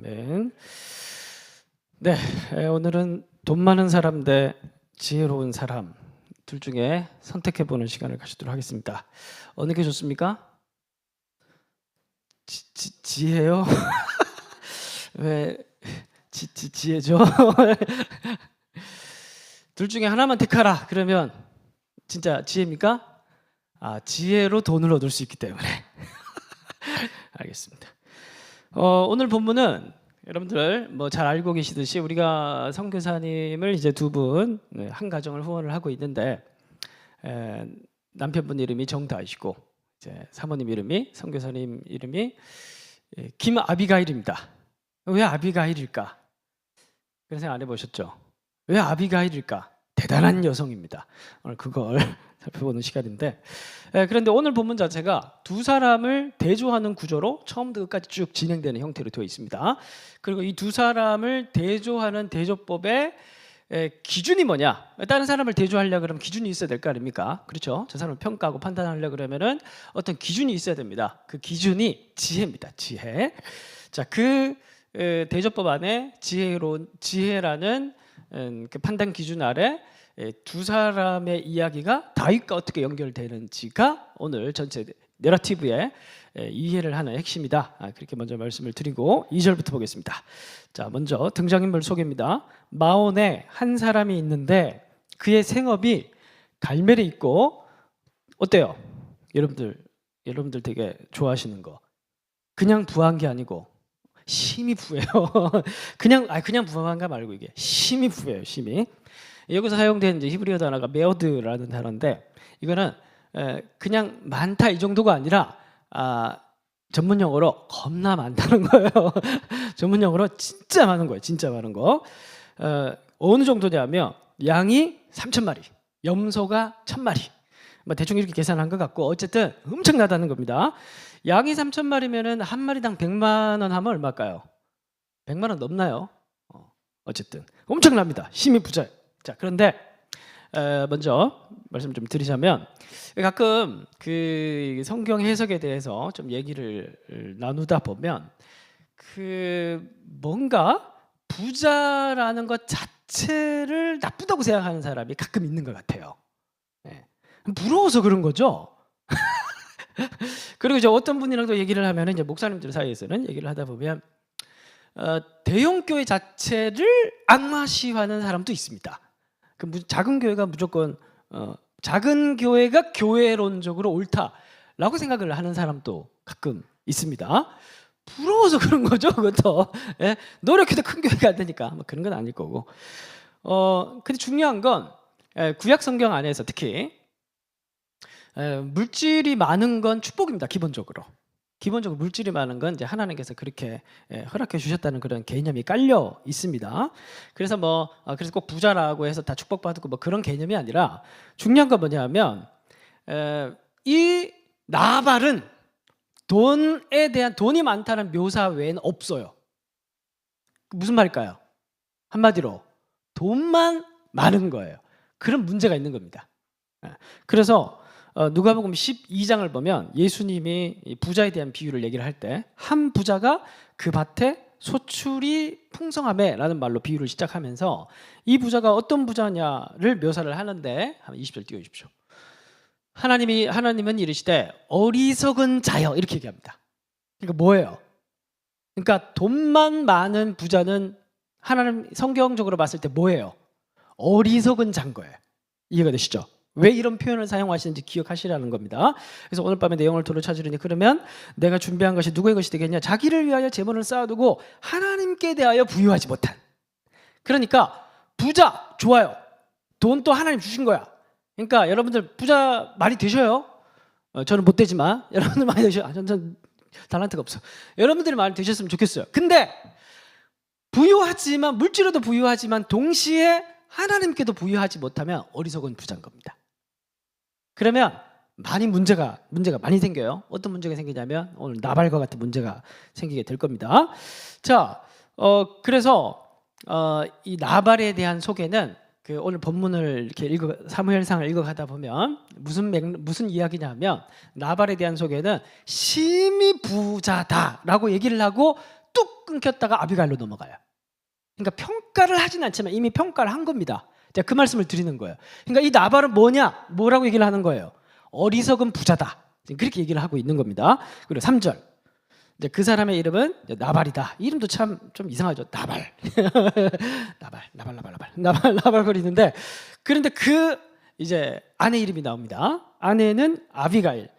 아멘. 네, 오늘은 돈 많은 사람 대 지혜로운 사람 둘 중에 선택해보는 시간을 가지도록 하겠습니다. 어느 게 좋습니까? 지혜요? 왜 지혜죠? 둘 중에 하나만 택하라. 그러면 진짜 지혜입니까? 지혜로 돈을 얻을 수 있기 때문에. 알겠습니다. 오늘 본문은 여러분들 뭐 잘 알고 계시듯이 우리가 선교사님을 이제 두 분 한 가정을 후원을 하고 있는데 남편분 이름이 정다이시고 이제 사모님 이름이 선교사님 이름이 김아비가일입니다. 왜 아비가일일까? 그런 생각 안 해보셨죠? 왜 아비가일일까? 대단한 여성입니다. 오늘 그걸 살펴보는 시간인데 그런데 오늘 본문 자체가 두 사람을 대조하는 구조로 처음부터 끝까지 쭉 진행되는 형태로 되어 있습니다. 그리고 이 두 사람을 대조하는 대조법의 기준이 뭐냐? 다른 사람을 대조하려고 그러면 기준이 있어야 될 거 아닙니까? 그렇죠? 저 사람을 평가하고 판단하려고 그러면은 어떤 기준이 있어야 됩니다. 그 기준이 지혜입니다. 지혜. 자, 그 대조법 안에 지혜라는 그 판단 기준 아래 두 사람의 이야기가 다윗과 어떻게 연결되는지가 오늘 전체 내러티브의 이해를 하는 핵심이다. 그렇게 먼저 말씀을 드리고 2절부터 보겠습니다. 자, 먼저 등장인물 소개입니다. 마온에 한 사람이 있는데 그의 생업이 갈멜이 있고 어때요? 여러분들 되게 좋아하시는 거. 그냥 부한 게 아니고 심히 부해요. 그냥 부한가 말고 이게 심히 부해요. 심히. 여기서 사용된 이제 히브리어 단어가 메어드라는 단어인데 이거는 그냥 많다 이 정도가 아니라 전문 용어로 겁나 많다는 거예요. 전문 용어로 진짜 많은 거예요. 진짜 많은 거. 어느 정도냐면 양이 3,000마리, 염소가 1,000마리. 뭐 대충 이렇게 계산한 것 같고 어쨌든 엄청나다는 겁니다. 양이 3,000마리면은 한 마리당 100만 원 하면 얼마일까요? 100만 원 넘나요? 어쨌든 엄청납니다. 심히 부자예요. 자, 그런데 먼저 말씀 좀 드리자면 가끔 그 성경 해석에 대해서 좀 얘기를 나누다 보면 그 뭔가 부자라는 것 자체를 나쁘다고 생각하는 사람이 가끔 있는 것 같아요. 부러워서 그런 거죠. 그리고 이제 어떤 분이랑도 얘기를 하면 이제 목사님들 사이에서는 얘기를 하다 보면 대형 교회 자체를 악마시하는 사람도 있습니다. 작은 교회가 무조건 작은 교회가 교회론적으로 옳다라고 생각을 하는 사람도 가끔 있습니다. 부러워서 그런 거죠, 그것도. 예? 노력해도 큰 교회가 안 되니까 뭐 그런 건 아닐 거고. 근데 중요한 건 구약 성경 안에서 특히 물질이 많은 건 축복입니다. 기본적으로 물질이 많은 건 이제 하나님께서 그렇게 허락해 주셨다는 그런 개념이 깔려 있습니다. 그래서 그래서 꼭 부자라고 해서 다 축복받고 뭐 그런 개념이 아니라 중요한 건 뭐냐면 이 나발은 돈에 대한 돈이 많다는 묘사 외에는 없어요. 무슨 말일까요? 한마디로 돈만 많은 거예요. 그런 문제가 있는 겁니다. 그래서 누가복음 12장을 보면 예수님이 부자에 대한 비유를 얘기를 할 때 한 부자가 그 밭에 소출이 풍성하매라는 말로 비유를 시작하면서 이 부자가 어떤 부자냐를 묘사를 하는데 한번 20절 띄워주십시오. 하나님은 이르시되 어리석은 자여 이렇게 얘기합니다. 그러니까 뭐예요? 그러니까 돈만 많은 부자는 하나님 성경적으로 봤을 때 뭐예요? 어리석은 자인 거예요. 이해가 되시죠? 왜 이런 표현을 사용하시는지 기억하시라는 겁니다. 그래서 오늘 밤에 내용을 도로 찾으려니 그러면 내가 준비한 것이 누구의 것이 되겠냐? 자기를 위하여 재물을 쌓아두고 하나님께 대하여 부유하지 못한. 그러니까 부자 좋아요. 돈 또 하나님 주신 거야. 그러니까 여러분들 부자 많이 되셔요. 저는 못 되지만 여러분들 많이 되셔요. 저는 달란트가 없어. 여러분들이 많이 되셨으면 좋겠어요. 근데 부유하지만 물질로도 부유하지만 동시에 하나님께도 부유하지 못하면 어리석은 부자인 겁니다. 그러면 문제가 많이 생겨요. 어떤 문제가 생기냐면 오늘 나발과 같은 문제가 생기게 될 겁니다. 자, 그래서 이 나발에 대한 소개는 그 오늘 본문을 이렇게 사무엘상을 읽어가다 보면 무슨 이야기냐면 나발에 대한 소개는 심히 부자다라고 얘기를 하고 뚝 끊겼다가 아비가일로 넘어가요. 그러니까 평가를 하진 않지만 이미 평가를 한 겁니다. 제가 그 말씀을 드리는 거예요. 그러니까 이 나발은 뭐라고 얘기를 하는 거예요? 어리석은 부자다. 그렇게 얘기를 하고 있는 겁니다. 그리고 3절. 이제 그 사람의 이름은 나발이다. 이름도 참 좀 이상하죠. 나발. 나발 거리는데, 그런데 그 이제 아내 이름이 나옵니다. 아내는 아비가일.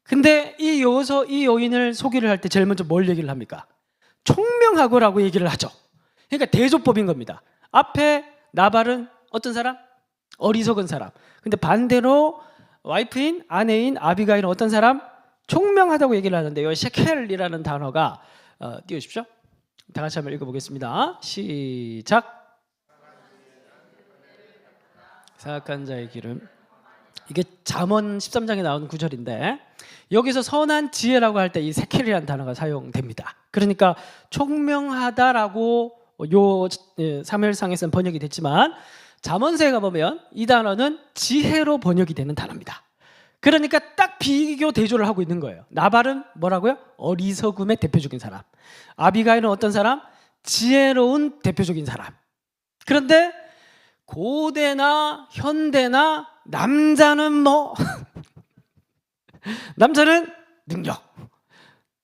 근데 이 여인을 소개를 할 때 제일 먼저 뭘 얘기를 합니까? 총명하고라고 얘기를 하죠. 그러니까 대조법인 겁니다. 앞에 나발은 어떤 사람? 어리석은 사람. 근데 반대로 와이프인 아내인 아비가일은 어떤 사람? 총명하다고 얘기를 하는데, 이 셰켈이라는 단어가 띄워주십시오. 다 같이 한번 읽어보겠습니다. 시작. 사악한 자의 기름. 이게 잠언 13장에 나오는 구절인데, 여기서 선한 지혜라고 할 때 이 셰켈이라는 단어가 사용됩니다. 그러니까 총명하다라고 요 사무엘상에서는 번역이 됐지만 잠언서에 가보면 이 단어는 지혜로 번역이 되는 단어입니다. 그러니까 딱 비교 대조를 하고 있는 거예요. 나발은 뭐라고요? 어리석음의 대표적인 사람. 아비가일은 어떤 사람? 지혜로운 대표적인 사람. 그런데 고대나 현대나 남자는 남자는 능력.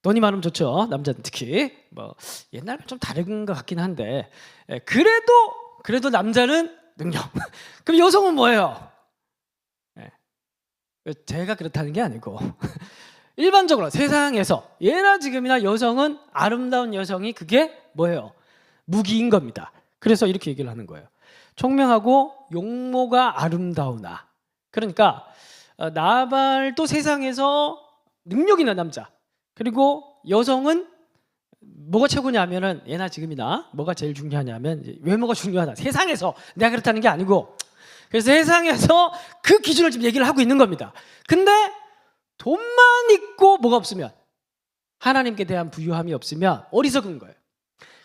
돈이 많으면 좋죠. 남자는 특히. 옛날과 좀 다른 것 같긴 한데, 그래도 남자는 능력. 그럼 여성은 뭐예요? 제가 그렇다는 게 아니고 일반적으로 세상에서 예나 지금이나 여성은, 아름다운 여성이 그게 뭐예요? 무기인 겁니다. 그래서 이렇게 얘기를 하는 거예요. 총명하고 용모가 아름다우나. 그러니까 나발도 세상에서 능력 있는 남자, 그리고 여성은 뭐가 최고냐면은, 예나 지금이나 뭐가 제일 중요하냐면 외모가 중요하다. 세상에서, 내가 그렇다는 게 아니고, 그래서 세상에서 그 기준을 지금 얘기를 하고 있는 겁니다. 근데 돈만 있고 뭐가 없으면, 하나님께 대한 부유함이 없으면 어리석은 거예요.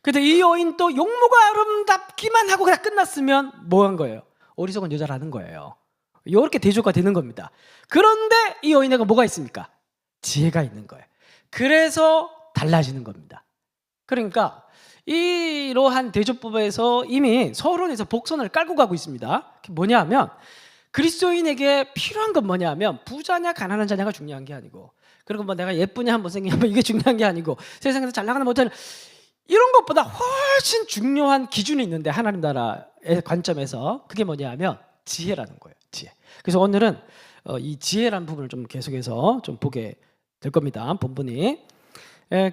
근데 이 여인 또 용모가 아름답기만 하고 그냥 끝났으면 뭐 한 거예요? 어리석은 여자라는 거예요. 이렇게 대조가 되는 겁니다. 그런데 이 여인에게 뭐가 있습니까? 지혜가 있는 거예요. 그래서 달라지는 겁니다. 그러니까 이러한 대조법에서 이미 서론에서 복선을 깔고 가고 있습니다. 뭐냐 하면, 그리스도인에게 필요한 건 뭐냐 하면, 부자냐 가난한 자냐가 중요한 게 아니고, 그리고 내가 예쁘냐 못생기냐 이게 중요한 게 아니고, 세상에서 잘 나가는 못하는 이런 것보다 훨씬 중요한 기준이 있는데, 하나님 나라의 관점에서 그게 뭐냐 하면 지혜라는 거예요. 지혜. 그래서 오늘은 이 지혜라는 부분을 좀 계속해서 좀 보게 될 겁니다. 본문이.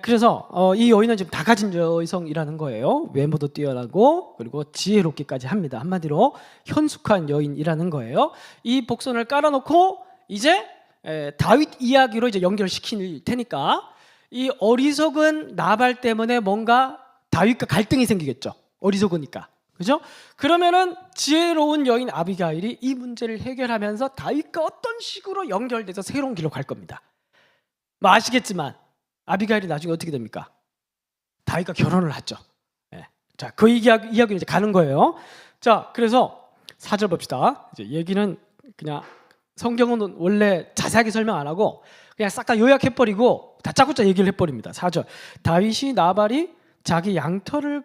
그래서 이 여인은 지금 다 가진 여성이라는 거예요. 외모도 뛰어나고 그리고 지혜롭기까지 합니다. 한마디로 현숙한 여인이라는 거예요. 이 복선을 깔아놓고 이제 다윗 이야기로 이제 연결시킬 테니까, 이 어리석은 나발 때문에 뭔가 다윗과 갈등이 생기겠죠. 어리석으니까. 그죠? 그러면은 지혜로운 여인 아비가일이 이 문제를 해결하면서 다윗과 어떤 식으로 연결돼서 새로운 길로 갈 겁니다. 아시겠지만 아비가일이 나중에 어떻게 됩니까? 다윗과 결혼을 하죠. 자, 그 이야기로 이제 가는 거예요. 자, 그래서 4절 봅시다. 이제 얘기는 그냥, 성경은 원래 자세하게 설명 안 하고 그냥 싹 다 요약해버리고 다짜고짜 얘기를 해버립니다. 4절. 다윗이 나발이 자기 양털을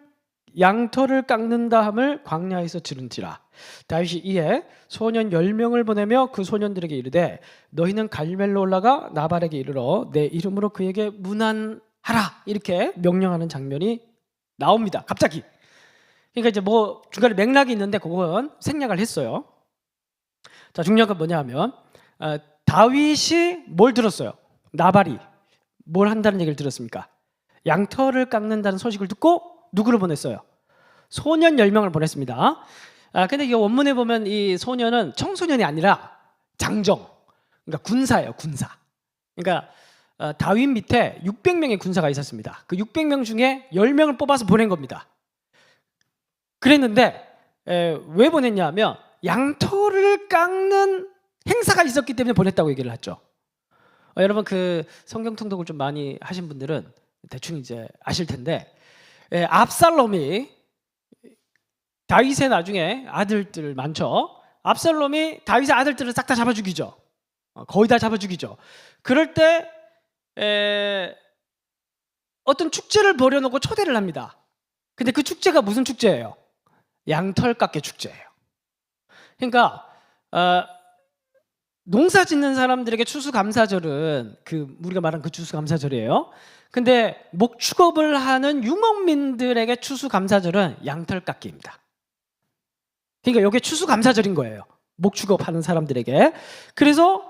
깎는다 함을 광야에서 들은지라. 다윗이 이에 소년 10명을 보내며 그 소년들에게 이르되, 너희는 갈멜로 올라가 나발에게 이르러 내 이름으로 그에게 문안하라. 이렇게 명령하는 장면이 나옵니다. 갑자기. 그러니까 이제 중간에 맥락이 있는데 그건 생략을 했어요. 자, 중요한 건 뭐냐 하면, 다윗이 뭘 들었어요? 나발이 뭘 한다는 얘기를 들었습니까? 양털을 깎는다는 소식을 듣고 누구를 보냈어요? 소년 10명을 보냈습니다. 근데 이 원문에 보면 이 소년은 청소년이 아니라 장정, 그러니까 군사예요. 군사. 그러니까 다윗 밑에 600명의 군사가 있었습니다. 그 600명 중에 10명을 뽑아서 보낸 겁니다. 그랬는데 왜 보냈냐면, 양털을 깎는 행사가 있었기 때문에 보냈다고 얘기를 하죠. 여러분, 그 성경 통독을 좀 많이 하신 분들은 대충 이제 아실 텐데, 압살롬이, 다윗의 나중에 아들들 많죠. 압살롬이 다윗의 아들들을 싹 다 잡아 죽이죠. 거의 다 잡아 죽이죠. 그럴 때 어떤 축제를 벌여놓고 초대를 합니다. 근데 그 축제가 무슨 축제예요? 양털 깎기 축제예요. 그러니까 농사 짓는 사람들에게 추수감사절은 우리가 말한 그 추수감사절이에요. 근데 목축업을 하는 유목민들에게 추수감사절은 양털 깎기입니다. 그러니까 이게 추수감사절인 거예요. 목축업 하는 사람들에게. 그래서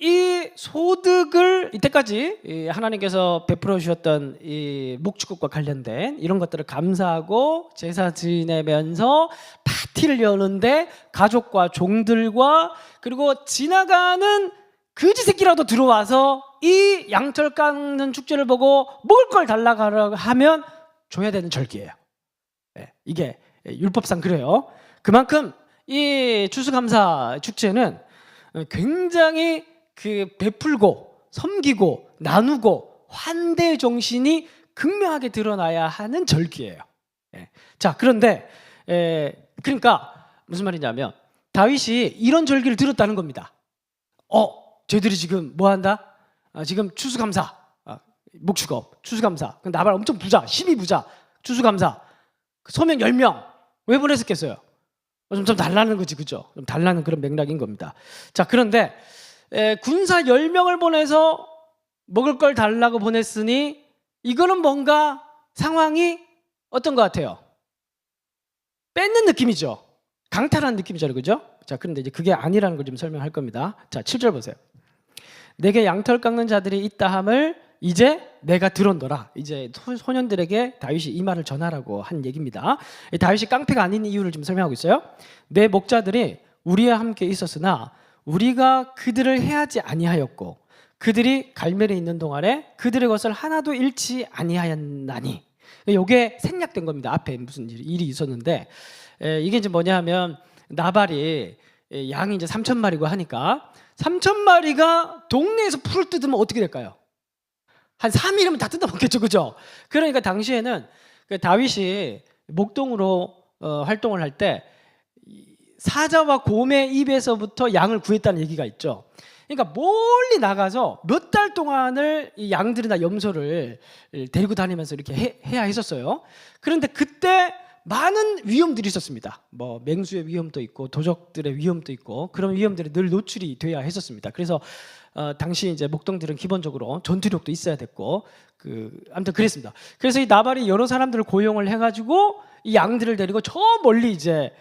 이 소득을 이때까지 하나님께서 베풀어 주셨던 이 목축업과 관련된 이런 것들을 감사하고 제사 지내면서 파티를 여는데 가족과 종들과 그리고 지나가는 거지 새끼라도 들어와서 이 양털 깎는 축제를 보고 먹을 걸 달라고 하면 줘야 되는 절기예요. 이게 율법상 그래요. 그만큼 이 추수감사 축제는 굉장히 베풀고 섬기고 나누고 환대 정신이 극명하게 드러나야 하는 절기예요. 자, 그런데 그러니까 무슨 말이냐면 다윗이 이런 절기를 들었다는 겁니다. 쟤들이 지금 뭐 한다? 지금 추수감사, 목축업, 추수감사. 나발 엄청 부자, 힘이 부자, 추수감사. 소명 10명. 왜 보냈었겠어요? 좀 달라는 거지, 그죠? 좀 달라는 그런 맥락인 겁니다. 자, 그런데 군사 10명을 보내서 먹을 걸 달라고 보냈으니 이거는 뭔가 상황이 어떤 것 같아요? 뺏는 느낌이죠. 강탈한 느낌이죠, 그죠? 자, 그런데 이제 그게 아니라는 걸 좀 설명할 겁니다. 자, 7절 보세요. 내게 양털 깎는 자들이 있다 함을 이제 내가 들었노라. 이제 소년들에게 다윗이 이 말을 전하라고 한 얘기입니다. 다윗이 깡패가 아닌 이유를 좀 설명하고 있어요. 내 목자들이 우리와 함께 있었으나 우리가 그들을 해하지 아니하였고 그들이 갈멜에 있는 동안에 그들의 것을 하나도 잃지 아니하였나니. 이게 생략된 겁니다. 앞에 무슨 일이 있었는데 이게 이제 뭐냐 하면 나발이 양이 이제 3,000마리고 하니까 3,000마리가 동네에서 풀을 뜯으면 어떻게 될까요? 한 3일이면 다 뜯어먹겠죠, 그죠? 그러니까 당시에는 다윗이 목동으로 활동을 할 때 사자와 곰의 입에서부터 양을 구했다는 얘기가 있죠. 그러니까 멀리 나가서 몇 달 동안을 이 양들이나 염소를 데리고 다니면서 이렇게 해야 했었어요. 그런데 그때 많은 위험들이 있었습니다. 뭐 맹수의 위험도 있고 도적들의 위험도 있고 그런 위험들이 늘 노출이 돼야 했었습니다. 그래서 당시 이제 목동들은 기본적으로 전투력도 있어야 됐고 아무튼 그랬습니다. 그래서 이 나발이 여러 사람들을 고용을 해가지고 이 양들을 데리고 저 멀리 이제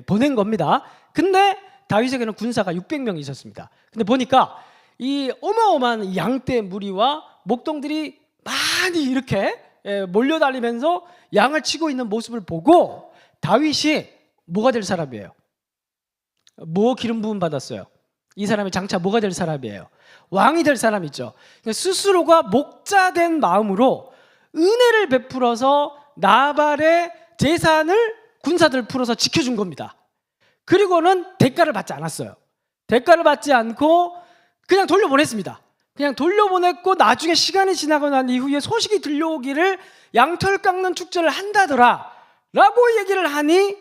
보낸 겁니다. 근데 다윗에게는 군사가 600명이 있었습니다. 근데 보니까 이 어마어마한 양떼 무리와 목동들이 많이 이렇게 몰려다니면서 양을 치고 있는 모습을 보고 다윗이 뭐가 될 사람이에요? 뭐 기름 부음 받았어요? 이 사람이 장차 뭐가 될 사람이에요? 왕이 될 사람이죠. 스스로가 목자된 마음으로 은혜를 베풀어서 나발의 재산을 군사들 풀어서 지켜준 겁니다. 그리고는 대가를 받지 않았어요. 대가를 받지 않고 그냥 돌려보냈습니다. 그냥 돌려보냈고 나중에 시간이 지나고 난 이후에 소식이 들려오기를 양털 깎는 축제를 한다더라 라고 얘기를 하니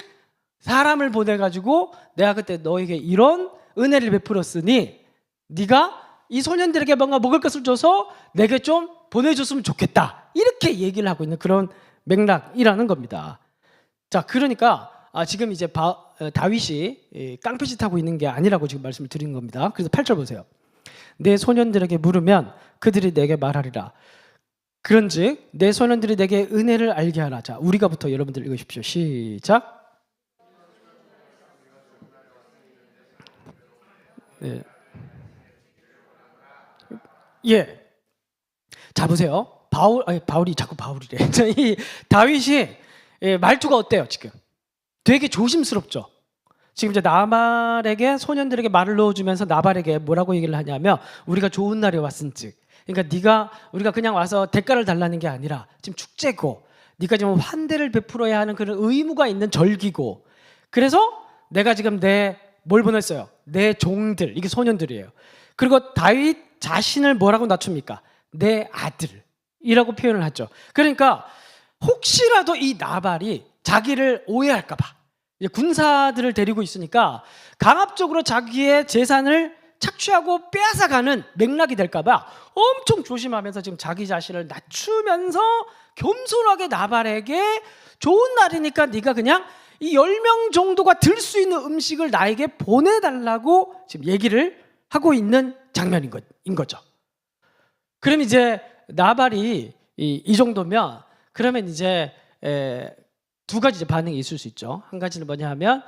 사람을 보내가지고 내가 그때 너에게 이런 은혜를 베풀었으니 네가 이 소년들에게 뭔가 먹을 것을 줘서 내게 좀 보내줬으면 좋겠다 이렇게 얘기를 하고 있는 그런 맥락이라는 겁니다. 자, 그러니까 지금 이제 다윗이 깡패짓 하고 있는 게 아니라고 지금 말씀을 드린 겁니다. 그래서 8절 보세요. 내 소년들에게 물으면 그들이 내게 말하리라. 그런즉 내 소년들이 내게 은혜를 알게 하라. 자, 우리가부터 여러분들 읽으십시오. 시작. 네. 예. 자, 보세요. 바울이 자꾸 바울이래. 이 다윗이 말투가 어때요, 지금? 되게 조심스럽죠. 지금 이제 나발에게 소년들에게 말을 넣어주면서 나발에게 뭐라고 얘기를 하냐면 우리가 좋은 날이 왔은즉, 그러니까 우리가 그냥 와서 대가를 달라는 게 아니라 지금 축제고 네가 지금 환대를 베풀어야 하는 그런 의무가 있는 절기고, 그래서 내가 지금 뭘 보냈어요? 내 종들, 이게 소년들이에요. 그리고 다윗 자신을 뭐라고 낮춥니까? 내 아들이라고 표현을 하죠. 그러니까 혹시라도 이 나발이 자기를 오해할까 봐 군사들을 데리고 있으니까 강압적으로 자기의 재산을 착취하고 빼앗아가는 맥락이 될까봐 엄청 조심하면서 지금 자기 자신을 낮추면서 겸손하게 나발에게 좋은 날이니까 네가 그냥 이 10명 정도가 들 수 있는 음식을 나에게 보내달라고 지금 얘기를 하고 있는 장면인 거죠. 그럼 이제 나발이 이 정도면 그러면 이제 두 가지 이제 반응이 있을 수 있죠. 한 가지는 뭐냐 하면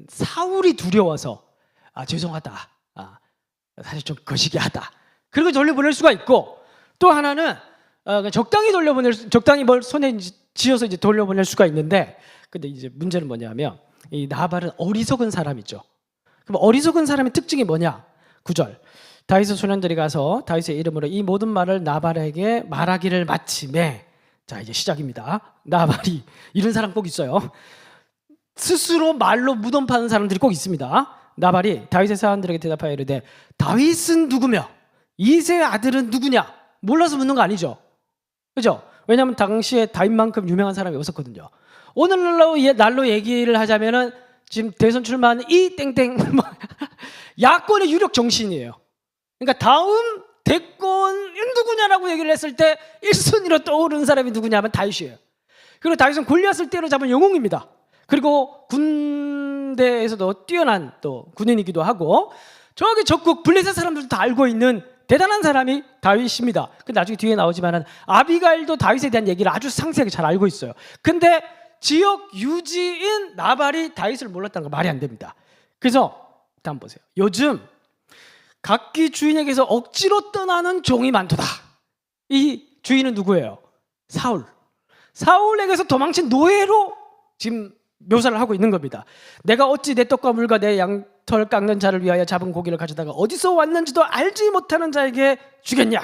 사울이 두려워서 죄송하다, 사실 좀 거시기하다, 그리고 돌려보낼 수가 있고, 또 하나는 적당히 뭘 손에 쥐어서 이제 돌려보낼 수가 있는데, 근데 이제 문제는 뭐냐면 이 나발은 어리석은 사람이죠. 그럼 어리석은 사람의 특징이 뭐냐? 9절 다윗의 소년들이 가서 다윗의 이름으로 이 모든 말을 나발에게 말하기를 마침에, 자 이제 시작입니다. 나발이 이런 사람 꼭 있어요. 스스로 말로 무덤 파는 사람들이 꼭 있습니다. 나발이 다윗의 사람들에게 대답하여 이르되 다윗은 누구며 이새의 아들은 누구냐? 몰라서 묻는 거 아니죠, 그죠? 왜냐하면 당시에 다윗만큼 유명한 사람이 없었거든요. 오늘날로 얘기를 하자면은 지금 대선 출마하는 이 땡땡 야권의 유력 정치인이에요. 그러니까 다음 대권 누구냐라고 얘기를 했을 때 1순위로 떠오르는 사람이 누구냐 하면 다윗이에요. 그리고 다윗은 골리앗을 때려잡은 영웅입니다. 그리고 군대에서도 뛰어난 또 군인이기도 하고, 저기 적국 블레셋 사람들도 다 알고 있는 대단한 사람이 다윗입니다. 근데 나중에 뒤에 나오지만은 아비가일도 다윗에 대한 얘기를 아주 상세하게 잘 알고 있어요. 근데 지역 유지인 나발이 다윗을 몰랐다는 거 말이 안 됩니다. 그래서 다음 보세요. 요즘 각기 주인에게서 억지로 떠나는 종이 많도다. 이 주인은 누구예요? 사울에게서 도망친 노예로 지금 묘사를 하고 있는 겁니다. 내가 어찌 내 떡과 물과 내 양털 깎는 자를 위하여 잡은 고기를 가져다가 어디서 왔는지도 알지 못하는 자에게 주겠냐?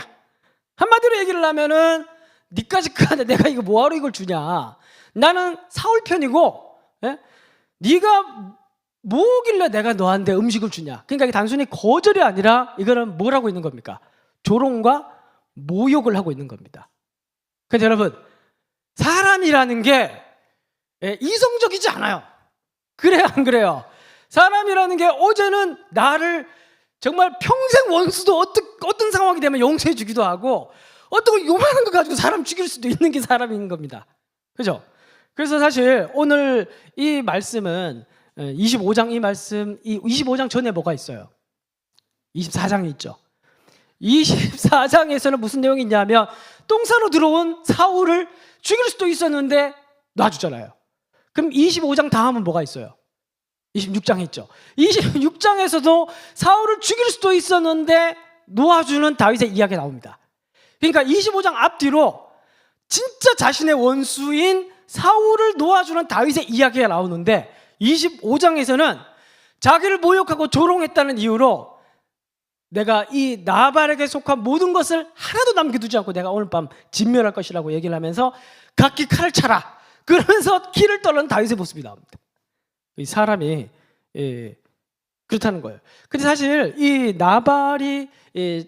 한마디로 얘기를 하면은 니까지 크는데 내가 이거 뭐하러 이걸 주냐? 나는 사울 편이고, 네가 뭐길래 내가 너한테 음식을 주냐? 그러니까 이게 단순히 거절이 아니라 이거는 뭘 하고 있는 겁니까? 조롱과 모욕을 하고 있는 겁니다. 그런데 여러분, 사람이라는 게 이성적이지 않아요. 그래요, 안 그래요? 사람이라는 게 어제는 나를 정말 평생 원수도 어떤 상황이 되면 용서해 주기도 하고, 어떤 요만한 거 가지고 사람 죽일 수도 있는 게 사람인 겁니다. 그죠? 그래서 사실 오늘 이 말씀은 25장 이 말씀, 이 25장 전에 뭐가 있어요? 24장이 있죠. 24장에서는 무슨 내용이 있냐면 똥 싸러 들어온 사울을 죽일 수도 있었는데 놔주잖아요. 그럼 25장 다음은 뭐가 있어요? 26장에 있죠. 26장에서도 사울을 죽일 수도 있었는데 놓아주는 다윗의 이야기가 나옵니다. 그러니까 25장 앞뒤로 진짜 자신의 원수인 사울을 놓아주는 다윗의 이야기가 나오는데, 25장에서는 자기를 모욕하고 조롱했다는 이유로 내가 이 나발에게 속한 모든 것을 하나도 남겨두지 않고 내가 오늘 밤 진멸할 것이라고 얘기를 하면서 각기 칼을 차라, 그러면서 키를 떨는 다윗의 모습이 나옵니다. 이 사람이 그렇다는 거예요. 근데 사실 이 나발이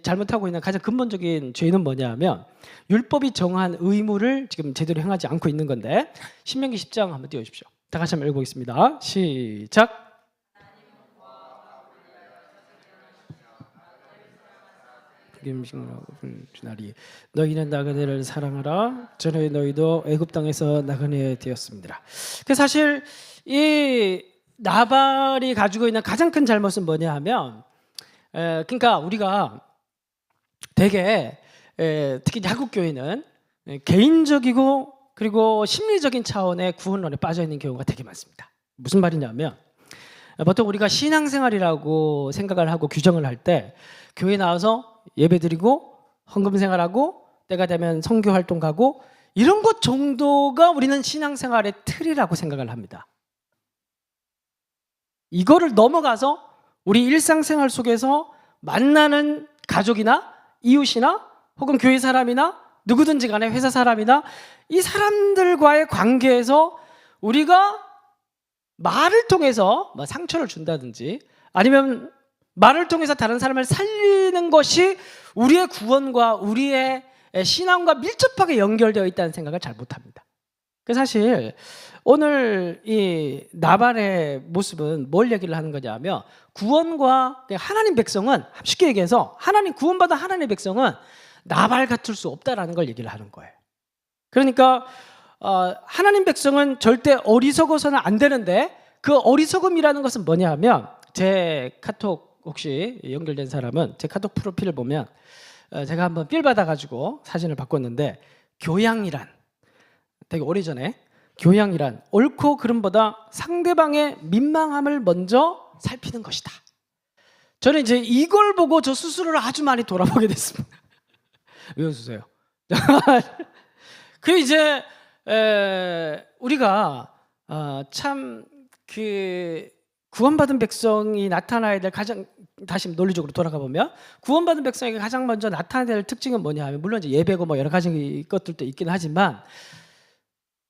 잘못하고 있는 가장 근본적인 죄는 뭐냐면 율법이 정한 의무를 지금 제대로 행하지 않고 있는 건데, 신명기 10장 한번 띄워주십시오. 다 같이 한번 읽어보겠습니다. 시작. 주나리 너희는 나그네를 사랑하라. 전에 너희도 애굽 땅에서 나그네 되었습니다. 그 사실 이 나발이 가지고 있는 가장 큰 잘못은 뭐냐 하면, 그러니까 우리가 되게 특히 야구 교회는 개인적이고 그리고 심리적인 차원의 구원론에 빠져 있는 경우가 되게 많습니다. 무슨 말이냐면, 보통 우리가 신앙생활이라고 생각을 하고 규정을 할 때 교회 나와서 예배드리고 헌금 생활하고 때가 되면 선교 활동 가고 이런 것 정도가 우리는 신앙생활의 틀이라고 생각을 합니다. 이거를 넘어가서 우리 일상생활 속에서 만나는 가족이나 이웃이나 혹은 교회 사람이나 누구든지 간에 회사 사람이나 이 사람들과의 관계에서 우리가 말을 통해서 상처를 준다든지 아니면 말을 통해서 다른 사람을 살리는 것이 우리의 구원과 우리의 신앙과 밀접하게 연결되어 있다는 생각을 잘 못합니다. 그 사실 오늘 이 나발의 모습은 뭘 얘기를 하는 거냐면 구원과 하나님 백성은 쉽게 얘기해서 하나님 구원받은 하나님의 백성은 나발 같을 수 없다라는 걸 얘기를 하는 거예요. 그러니까 하나님 백성은 절대 어리석어서는 안 되는데 그 어리석음이라는 것은 뭐냐 하면 제 카톡 혹시 연결된 사람은 제 카톡 프로필을 보면 제가 한번 필 받아가지고 사진을 바꿨는데 교양이란 되게 오래전에 교양이란 옳고 그름보다 상대방의 민망함을 먼저 살피는 것이다. 저는 이제 이걸 보고 저 스스로를 아주 많이 돌아보게 됐습니다. 왜 웃으세요? 그 이제 우리가 참 그 구원받은 백성이 나타나야 될 가장 다시 논리적으로 돌아가 보면 구원받은 백성에게 가장 먼저 나타나야 될 특징은 뭐냐 하면 물론 이제 예배고 뭐 여러 가지 것들도 있긴 하지만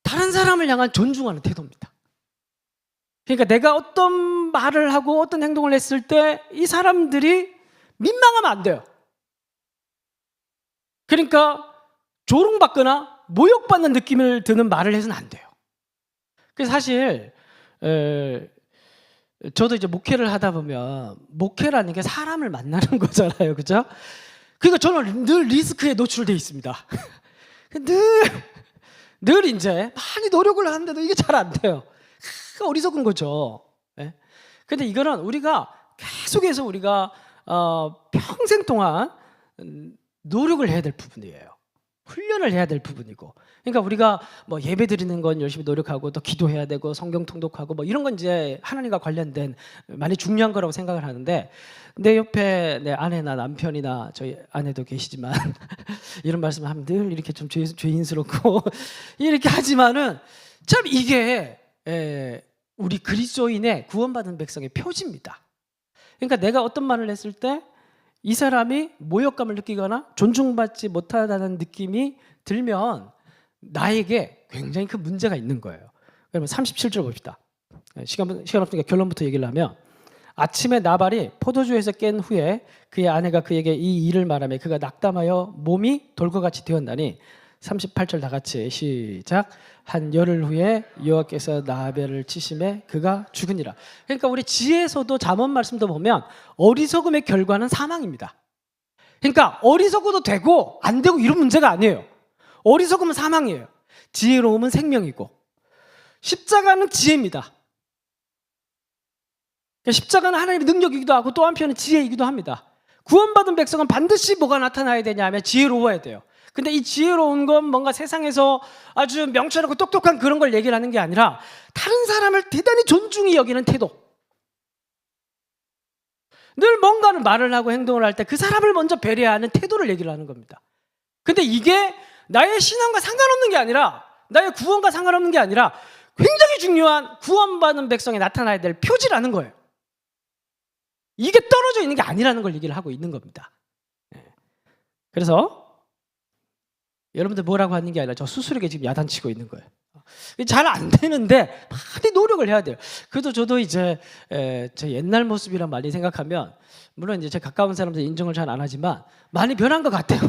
다른 사람을 향한 존중하는 태도입니다. 그러니까 내가 어떤 말을 하고 어떤 행동을 했을 때 이 사람들이 민망하면 안 돼요. 그러니까 조롱받거나 모욕받는 느낌을 드는 말을 해서는 안 돼요. 그래서 사실 저도 이제 목회를 하다 보면 목회라는 게 사람을 만나는 거잖아요, 그죠? 그러니까 저는 늘 리스크에 노출돼 있습니다. 늘 이제 많이 노력을 하는데도 이게 잘 안 돼요. 어리석은 거죠. 네? 근데 이거는 우리가 계속해서 우리가 평생 동안 노력을 해야 될 부분이에요. 훈련을 해야 될 부분이고. 그러니까 우리가 뭐 예배 드리는 건 열심히 노력하고 또 기도해야 되고 성경 통독하고 뭐 이런 건 이제 하나님과 관련된 많이 중요한 거라고 생각을 하는데 내 옆에 내 아내나 남편이나 저희 아내도 계시지만 이런 말씀을 하면 늘 이렇게 좀 죄인스럽고 이렇게 하지만은 참 이게 우리 그리스도인의 구원받은 백성의 표지입니다. 그러니까 내가 어떤 말을 했을 때 이 사람이 모욕감을 느끼거나 존중받지 못하다는 느낌이 들면 나에게 굉장히 큰 문제가 있는 거예요. 그러면 37절 봅시다. 시간 없으니까 결론부터 얘기를 하면 아침에 나발이 포도주에서 깬 후에 그의 아내가 그에게 이 일을 말하며 그가 낙담하여 몸이 돌과같이 되었나니 38절 다 같이 시작. 한 열흘 후에 여호와께서 나발을 치심에 그가 죽으니라. 그러니까 우리 지혜에서도 잠언 말씀도 보면 어리석음의 결과는 사망입니다. 그러니까 어리석어도 되고 안 되고 이런 문제가 아니에요. 어리석음은 사망이에요. 지혜로움은 생명이고 십자가는 지혜입니다. 십자가는 하나님의 능력이기도 하고 또 한편은 지혜이기도 합니다. 구원받은 백성은 반드시 뭐가 나타나야 되냐 하면 지혜로워야 돼요. 근데 이 지혜로운 건 뭔가 세상에서 아주 명철하고 똑똑한 그런 걸 얘기를 하는 게 아니라 다른 사람을 대단히 존중히 여기는 태도. 늘 뭔가를 말을 하고 행동을 할 때 그 사람을 먼저 배려하는 태도를 얘기를 하는 겁니다. 근데 이게 나의 신앙과 상관없는 게 아니라 나의 구원과 상관없는 게 아니라 굉장히 중요한 구원받은 백성에 나타나야 될 표지라는 거예요. 이게 떨어져 있는 게 아니라는 걸 얘기를 하고 있는 겁니다. 그래서 여러분들 뭐라고 하는 게 아니라 저 스스로에게 지금 야단치고 있는 거예요. 잘 안 되는데 많이 노력을 해야 돼요. 그래도 저도 이제 제 옛날 모습이란 많이 생각하면 물론 이제 제 가까운 사람들 인정을 잘 안 하지만 많이 변한 것 같아요.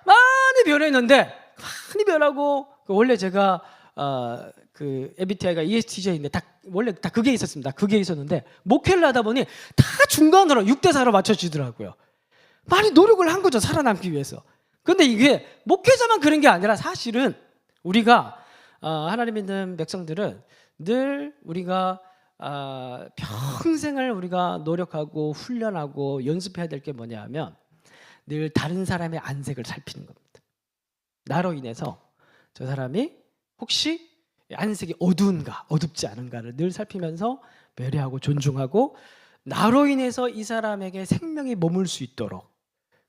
많이 변했는데 많이 변하고 원래 제가 그 MBTI가 ESTJ인데 원래 다 그게 있었습니다. 그게 있었는데 목회를 하다 보니 다 중간으로 6대4로 맞춰지더라고요. 많이 노력을 한 거죠. 살아남기 위해서. 근데 이게 목회자만 그런 게 아니라 사실은 우리가 하나님 믿는 백성들은 늘 우리가 평생을 우리가 노력하고 훈련하고 연습해야 될 게 뭐냐 하면 늘 다른 사람의 안색을 살피는 겁니다. 나로 인해서 저 사람이 혹시 안색이 어두운가 어둡지 않은가를 늘 살피면서 배려하고 존중하고 나로 인해서 이 사람에게 생명이 머물 수 있도록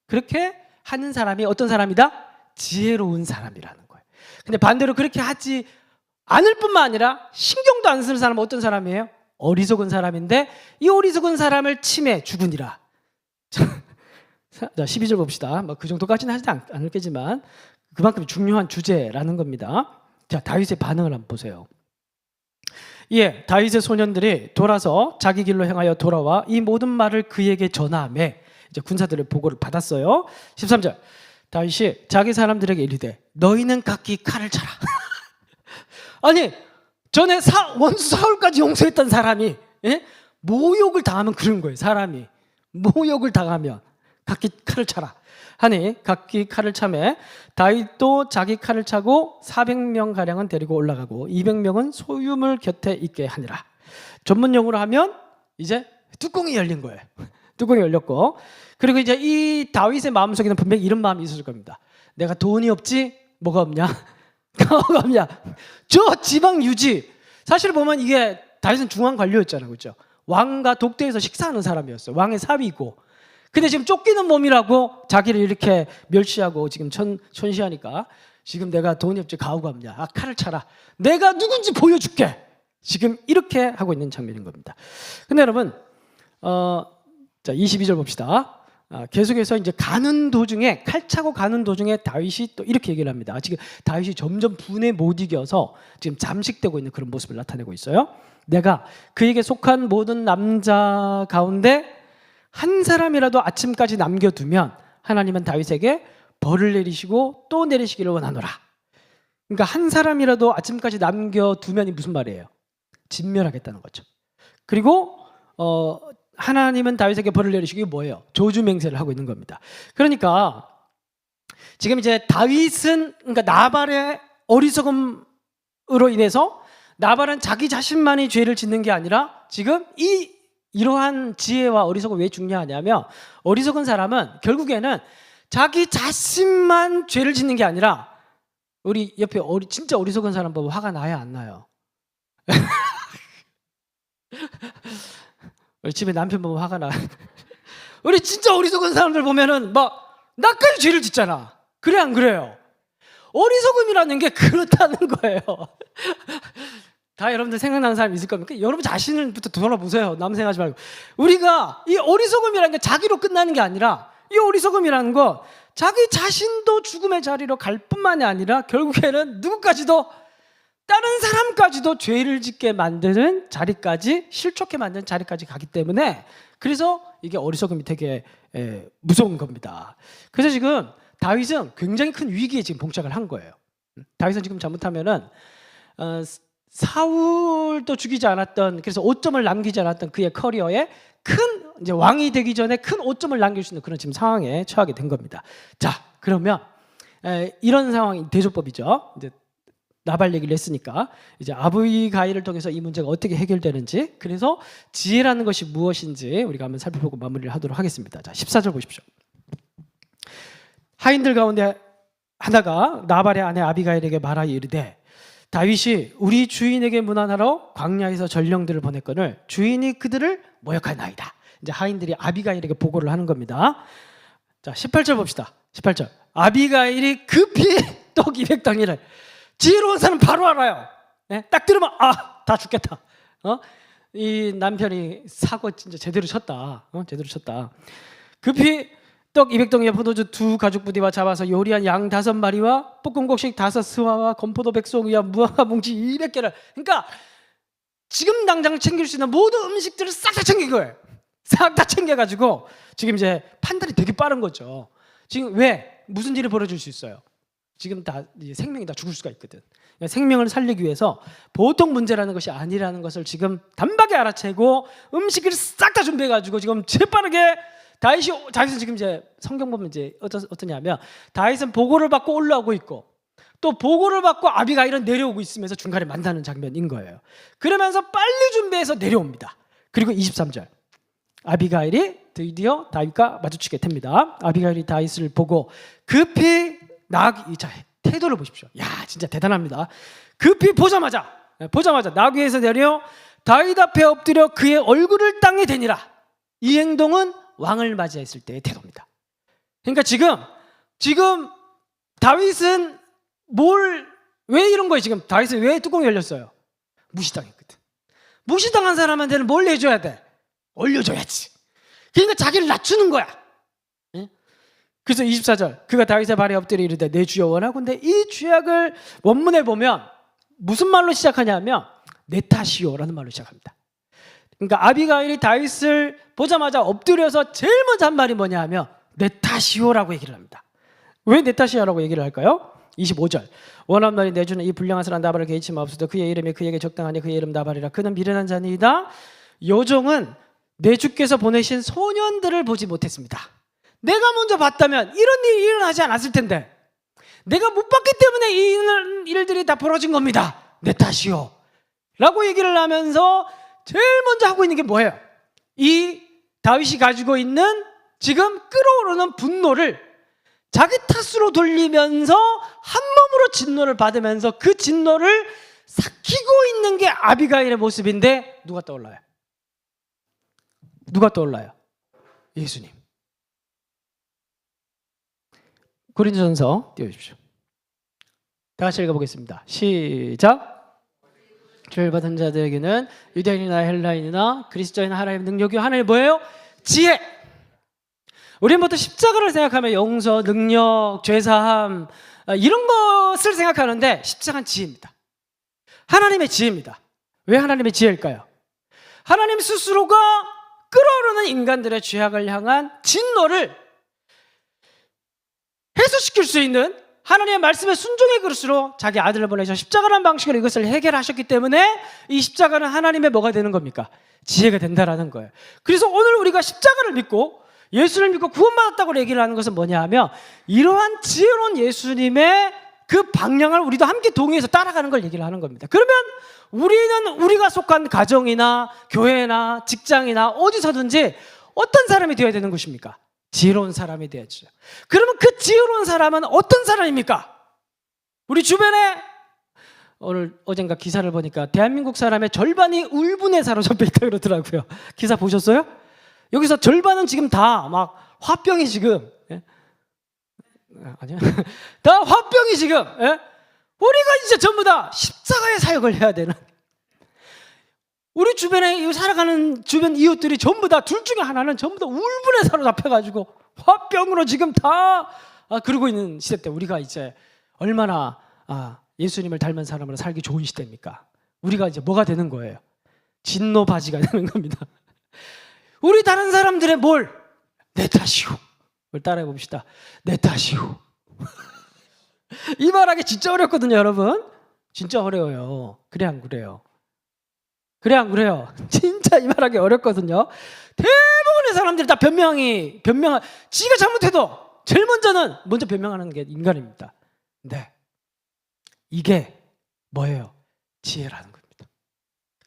그렇게 하는 사람이 어떤 사람이다? 지혜로운 사람이라는 거예요. 근데 반대로 그렇게 하지 않을 뿐만 아니라 신경도 안 쓰는 사람은 어떤 사람이에요? 어리석은 사람인데 이 어리석은 사람을 치매 죽으니라. 자, 12절 봅시다. 뭐 그 정도까지는 하지 않을겠지만 그만큼 중요한 주제라는 겁니다. 자, 다윗의 반응을 한번 보세요. 예, 다윗의 소년들이 돌아서 자기 길로 향하여 돌아와 이 모든 말을 그에게 전하매 이제 군사들의 보고를 받았어요. 13절 다윗이 자기 사람들에게 이르되 너희는 각기 칼을 차라. 아니 전에 원수 사울까지 용서했던 사람이 모욕을 당하면 그런 거예요. 사람이 모욕을 당하면 각기 칼을 차라 하니 각기 칼을 차매 다윗도 자기 칼을 차고 400명 가량은 데리고 올라가고 200명은 소유물 곁에 있게 하니라. 전문용어로 하면 이제 뚜껑이 열린 거예요. 뚜껑이 열렸고, 그리고 이제 이 다윗의 마음속에는 분명히 이런 마음이 있었을 겁니다. 내가 돈이 없지 뭐가 없냐? 뭐가 없냐? 저 지방 유지. 사실 보면 이게 다윗은 중앙 관료였잖아요, 그렇죠? 왕과 독대에서 식사하는 사람이었어요. 왕의 사위고. 근데 지금 쫓기는 몸이라고 자기를 이렇게 멸시하고 지금 천시하니까 지금 내가 돈이 없지 가오가 없냐? 아, 칼을 차라. 내가 누군지 보여줄게. 지금 이렇게 하고 있는 장면인 겁니다. 근데 여러분, 자 22절 봅시다. 계속해서 이제 가는 도중에 칼 차고 가는 도중에 다윗이 또 이렇게 얘기를 합니다. 지금 다윗이 점점 분에 못 이겨서 지금 잠식되고 있는 그런 모습을 나타내고 있어요. 내가 그에게 속한 모든 남자 가운데 한 사람이라도 아침까지 남겨두면 하나님은 다윗에게 벌을 내리시고 또 내리시기를 원하노라. 그러니까 한 사람이라도 아침까지 남겨두면이 무슨 말이에요? 진멸하겠다는 거죠. 그리고 하나님은 다윗에게 벌을 내리시기 뭐예요? 조주맹세를 하고 있는 겁니다. 그러니까 지금 이제 다윗은 그러니까 나발의 어리석음으로 인해서 나발은 자기 자신만이 죄를 짓는 게 아니라 지금 이러한 지혜와 어리석음이 왜 중요하냐면 어리석은 사람은 결국에는 자기 자신만 죄를 짓는 게 아니라 우리 옆에 진짜 어리석은 사람 보면 화가 나야 안 나요? 우리 집에 남편 보면 화가 나. 우리 진짜 어리석은 사람들 보면은 막 나까지 죄를 짓잖아. 그래 안 그래요? 어리석음이라는 게 그렇다는 거예요. 다 여러분들 생각나는 사람 있을 겁니까? 여러분 자신을부터 돌아보세요. 남 생각하지 말고. 우리가 이 어리석음이라는 게 자기로 끝나는 게 아니라 이 어리석음이라는 건 자기 자신도 죽음의 자리로 갈 뿐만이 아니라 결국에는 누구까지도 다른 사람까지도 죄를 짓게 만드는 자리까지 실족해 만드는 자리까지 가기 때문에 그래서 이게 어리석음이 되게 무서운 겁니다. 그래서 지금 다윗은 굉장히 큰 위기에 지금 봉착을 한 거예요. 다윗은 지금 잘못하면은 사울도 죽이지 않았던 그래서 5점을 남기지 않았던 그의 커리어에 큰 이제 왕이 되기 전에 큰 5점을 남길 수 있는 그런 지금 상황에 처하게 된 겁니다. 자, 그러면 이런 상황이 대조법이죠. 이제 나발 얘기를 했으니까 이제 아비가일을 통해서 이 문제가 어떻게 해결되는지 그래서 지혜라는 것이 무엇인지 우리가 한번 살펴보고 마무리를 하도록 하겠습니다. 자, 14절 보십시오. 하인들 가운데 하나가 나발의 아내 아비가일에게 말하여 이르되 다윗이 우리 주인에게 문안하러 광야에서 전령들을 보냈거늘 주인이 그들을 모욕하나이다. 이제 하인들이 아비가일에게 보고를 하는 겁니다. 자, 18절 봅시다. 18절. 아비가일이 급히 떡 200덩이를 지혜로운 사람 바로 알아요. 네? 딱 들으면 다 죽겠다. 이 남편이 사고 진짜 제대로 쳤다. 제대로 쳤다. 급히 떡 200덩이와 포도주 2가죽부대와 잡아서 요리한 양 5마리와 볶은 곡식 5스와와 건포도 100송이와 무화과 뭉치 200개를 그러니까 지금 당장 챙길 수 있는 모든 음식들을 싹 다 챙긴 거예요. 싹 다 챙겨가지고 지금 이제 판단이 되게 빠른 거죠. 지금 왜? 무슨 일이 벌어질 수 있어요? 지금 다 생명이 다 죽을 수가 있거든. 생명을 살리기 위해서 보통 문제라는 것이 아니라는 것을 지금 단박에 알아채고 음식을 싹 다 준비해가지고 지금 재빠르게 다윗은 지금 이제 성경 보면 이제 어떠냐면 다윗은 보고를 받고 올라오고 있고 또 보고를 받고 아비가일은 내려오고 있으면서 중간에 만나는 장면인 거예요. 그러면서 빨리 준비해서 내려옵니다. 그리고 23절 아비가일이 드디어 다윗과 마주치게 됩니다. 아비가일이 다윗을 보고 급히 자, 태도를 보십시오. 야, 진짜 대단합니다. 급히 보자마자 나귀에서 내려 다윗 앞에 엎드려 그의 얼굴을 땅에 대니라. 이 행동은 왕을 맞이했을 때의 태도입니다. 그러니까 지금 다윗은 왜 이런 거예요? 지금 다윗은 왜 뚜껑이 열렸어요? 무시당했거든. 무시당한 사람한테는 뭘 해줘야 돼? 올려줘야지. 그러니까 자기를 낮추는 거야. 그래서 24절 그가 다윗의 발에 엎드려 이르되 내 주여 원하건대 이 죄악을 원문에 보면 무슨 말로 시작하냐면 내 탓이요라는 말로 시작합니다. 그러니까 아비가일이 다윗을 보자마자 엎드려서 제일 먼저 한 말이 뭐냐 하면 내 탓이요라고 얘기를 합니다. 왜 내 탓이야라고 얘기를 할까요? 25절. 원함날이 내주는 이 불량한 사람 나발을 개의치 마옵소서. 그의 이름이 그에게 적당하니 그의 이름 나발이라. 그는 미련한 자니이다. 요종은 내 주께서 보내신 소년들을 보지 못했습니다. 내가 먼저 봤다면 이런 일이 일어나지 않았을 텐데, 내가 못 봤기 때문에 이 일들이 다 벌어진 겁니다. 내 탓이요 라고 얘기를 하면서 제일 먼저 하고 있는 게 뭐예요? 이 다윗이 가지고 있는 지금 끓어오르는 분노를 자기 탓으로 돌리면서 한 몸으로 진노를 받으면서 그 진노를 삭히고 있는 게 아비가일의 모습인데, 누가 떠올라요? 누가 떠올라요? 예수님. 고린도전서 띄워주십시오. 다 같이 읽어보겠습니다. 시작. 죄를 받은 자들에게는 유대인이나 헬라인이나 그리스도인이나 하나님의 능력이 하나의 뭐예요? 지혜. 우리는 보통 십자가를 생각하면 용서, 능력, 죄사함 이런 것을 생각하는데, 십자가는 지혜입니다. 하나님의 지혜입니다. 왜 하나님의 지혜일까요? 하나님 스스로가 끓어오르는 인간들의 죄악을 향한 진노를 해소시킬 수 있는 하나님의 말씀의 순종의 그릇으로 자기 아들을 보내셔 십자가라는 방식으로 이것을 해결하셨기 때문에 이 십자가는 하나님의 뭐가 되는 겁니까? 지혜가 된다라는 거예요. 그래서 오늘 우리가 십자가를 믿고 예수를 믿고 구원받았다고 얘기를 하는 것은 뭐냐 하면, 이러한 지혜로운 예수님의 그 방향을 우리도 함께 동의해서 따라가는 걸 얘기를 하는 겁니다. 그러면 우리는 우리가 속한 가정이나 교회나 직장이나 어디서든지 어떤 사람이 되어야 되는 것입니까? 지혜로운 사람이 되어야죠. 그러면 그 지혜로운 사람은 어떤 사람입니까? 우리 주변에 오늘 어젠가 기사를 보니까 대한민국 사람의 절반이 울분에 사로잡혀 있다고 그러더라고요. 기사 보셨어요? 여기서 절반은 지금 다 막 화병이 지금, 예? 아니요, 다 화병이 지금, 예? 우리가 이제 전부 다 십자가의 사역을 해야 되는, 우리 주변에 살아가는 주변 이웃들이 전부 다 둘 중에 하나는 전부 다 울분에 사로잡혀가지고 화병으로 지금 다 그러고 있는 시대 때, 우리가 이제 얼마나 예수님을 닮은 사람으로 살기 좋은 시대입니까? 우리가 이제 뭐가 되는 거예요? 진노바지가 되는 겁니다. 우리 다른 사람들의 뭘? 내 탓이오. 그걸 따라해 봅시다. 내 탓이오. 이 말하기 진짜 어렵거든요, 여러분. 진짜 어려워요. 그래 안 그래요? 그래 안 그래요? 진짜 이 말하기 어렵거든요. 대부분의 사람들이 다 지가 잘못해도 제일 먼저 변명하는 게 인간입니다. 네, 이게 뭐예요? 지혜라는 겁니다.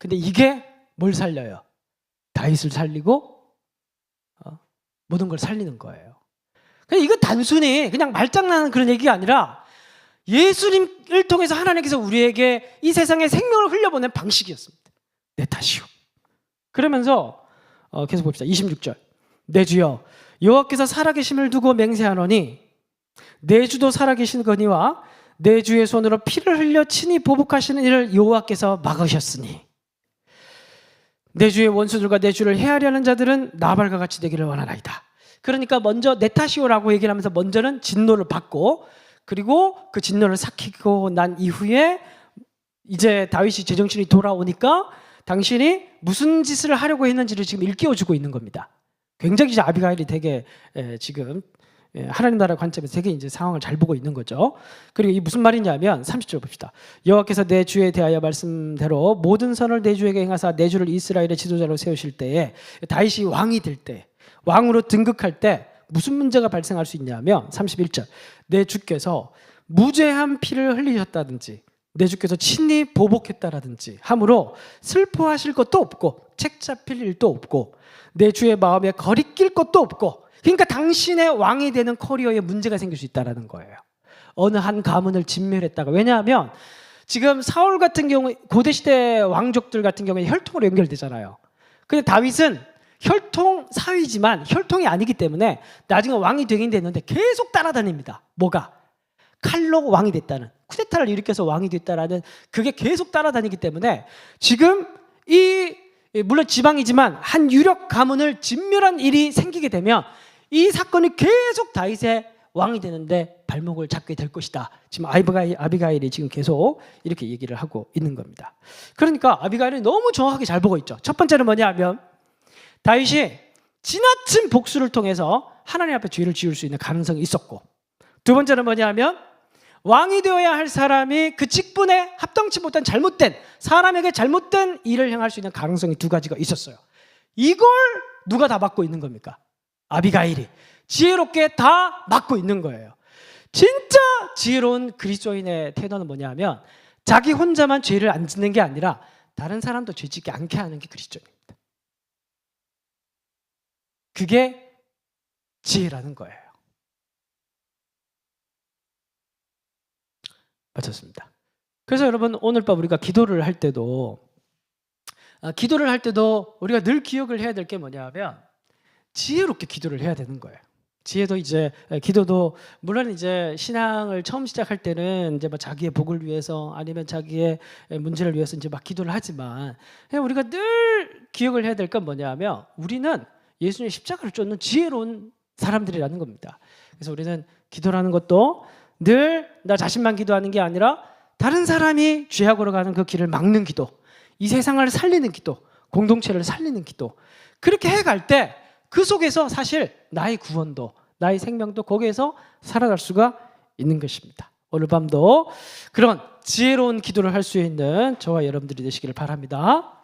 근데 이게 뭘 살려요? 다윗을 살리고 모든 걸 살리는 거예요. 그냥 이거 단순히 그냥 말장난하는 그런 얘기가 아니라 예수님을 통해서 하나님께서 우리에게 이 세상에 생명을 흘려보낸 방식이었습니다. 내 탓이요. 그러면서 계속 봅시다. 26절. 내 주여 여호와께서 살아계심을 두고 맹세하노니 내 주도 살아계시거니와 내 주의 손으로 피를 흘려 친히 보복하시는 일을 여호와께서 막으셨으니 내 주의 원수들과 내 주를 해하려는 자들은 나발과 같이 되기를 원하나이다. 그러니까 먼저 내 탓이오라고 얘기를 하면서 먼저는 진노를 받고, 그리고 그 진노를 삭히고 난 이후에 이제 다윗이 제정신이 돌아오니까 당신이 무슨 짓을 하려고 했는지를 지금 일깨워주고 있는 겁니다. 굉장히 이제 아비가일이 되게 지금 하나님 나라 관점에서 되게 이제 상황을 잘 보고 있는 거죠. 그리고 이 무슨 말이냐면 30절 봅시다. 여호와께서 내 주에 대하여 말씀대로 모든 선을 내 주에게 행하사 내 주를 이스라엘의 지도자로 세우실 때에, 다윗이 왕이 될 때, 왕으로 등극할 때 무슨 문제가 발생할 수 있냐면 31절. 내 주께서 무죄한 피를 흘리셨다든지 내 주께서 친히 보복했다라든지 함으로 슬퍼하실 것도 없고 책 잡힐 일도 없고 내 주의 마음에 거리낄 것도 없고, 그러니까 당신의 왕이 되는 커리어에 문제가 생길 수 있다는 거예요. 어느 한 가문을 진멸했다가. 왜냐하면 지금 사울 같은 경우 고대시대 왕족들 같은 경우에 혈통으로 연결되잖아요. 근데 다윗은 혈통 사위지만 혈통이 아니기 때문에 나중에 왕이 되긴 됐는데 계속 따라다닙니다. 뭐가? 칼로 왕이 됐다는, 쿠데타를 일으켜서 왕이 됐다라는 그게 계속 따라다니기 때문에 지금 물론 지방이지만 한 유력 가문을 진멸한 일이 생기게 되면 이 사건이 계속 다윗의 왕이 되는데 발목을 잡게 될 것이다. 지금 아비가일이 지금 계속 이렇게 얘기를 하고 있는 겁니다. 그러니까 아비가일이 너무 정확하게 잘 보고 있죠. 첫 번째는 뭐냐 하면 다윗이 지나친 복수를 통해서 하나님 앞에 죄를 지을 수 있는 가능성이 있었고, 두 번째는 뭐냐 하면 왕이 되어야 할 사람이 그 직분에 합당치 못한 잘못된 사람에게 잘못된 일을 행할 수 있는 가능성이 두 가지가 있었어요. 이걸 누가 다 맡고 있는 겁니까? 아비가일이 지혜롭게 다 맡고 있는 거예요. 진짜 지혜로운 그리스도인의 태도는 뭐냐면 자기 혼자만 죄를 안 짓는 게 아니라 다른 사람도 죄 짓게 않게 하는 게 그리스도인입니다. 그게 지혜라는 거예요. 마쳤습니다. 그래서 여러분 오늘 밤 우리가 기도를 할 때도 우리가 늘 기억을 해야 될 게 뭐냐면 지혜롭게 기도를 해야 되는 거예요. 지혜도 이제 기도도 물론 이제 신앙을 처음 시작할 때는 이제 뭐 자기의 복을 위해서 아니면 자기의 문제를 위해서 이제 막 기도를 하지만 우리가 늘 기억을 해야 될 건 뭐냐면 우리는 예수님의 십자가를 쫓는 지혜로운 사람들이라는 겁니다. 그래서 우리는 기도라는 것도 늘 나 자신만 기도하는 게 아니라 다른 사람이 죄악으로 가는 그 길을 막는 기도, 이 세상을 살리는 기도, 공동체를 살리는 기도, 그렇게 해갈 때 그 속에서 사실 나의 구원도 나의 생명도 거기에서 살아갈 수가 있는 것입니다. 오늘 밤도 그런 지혜로운 기도를 할 수 있는 저와 여러분들이 되시기를 바랍니다.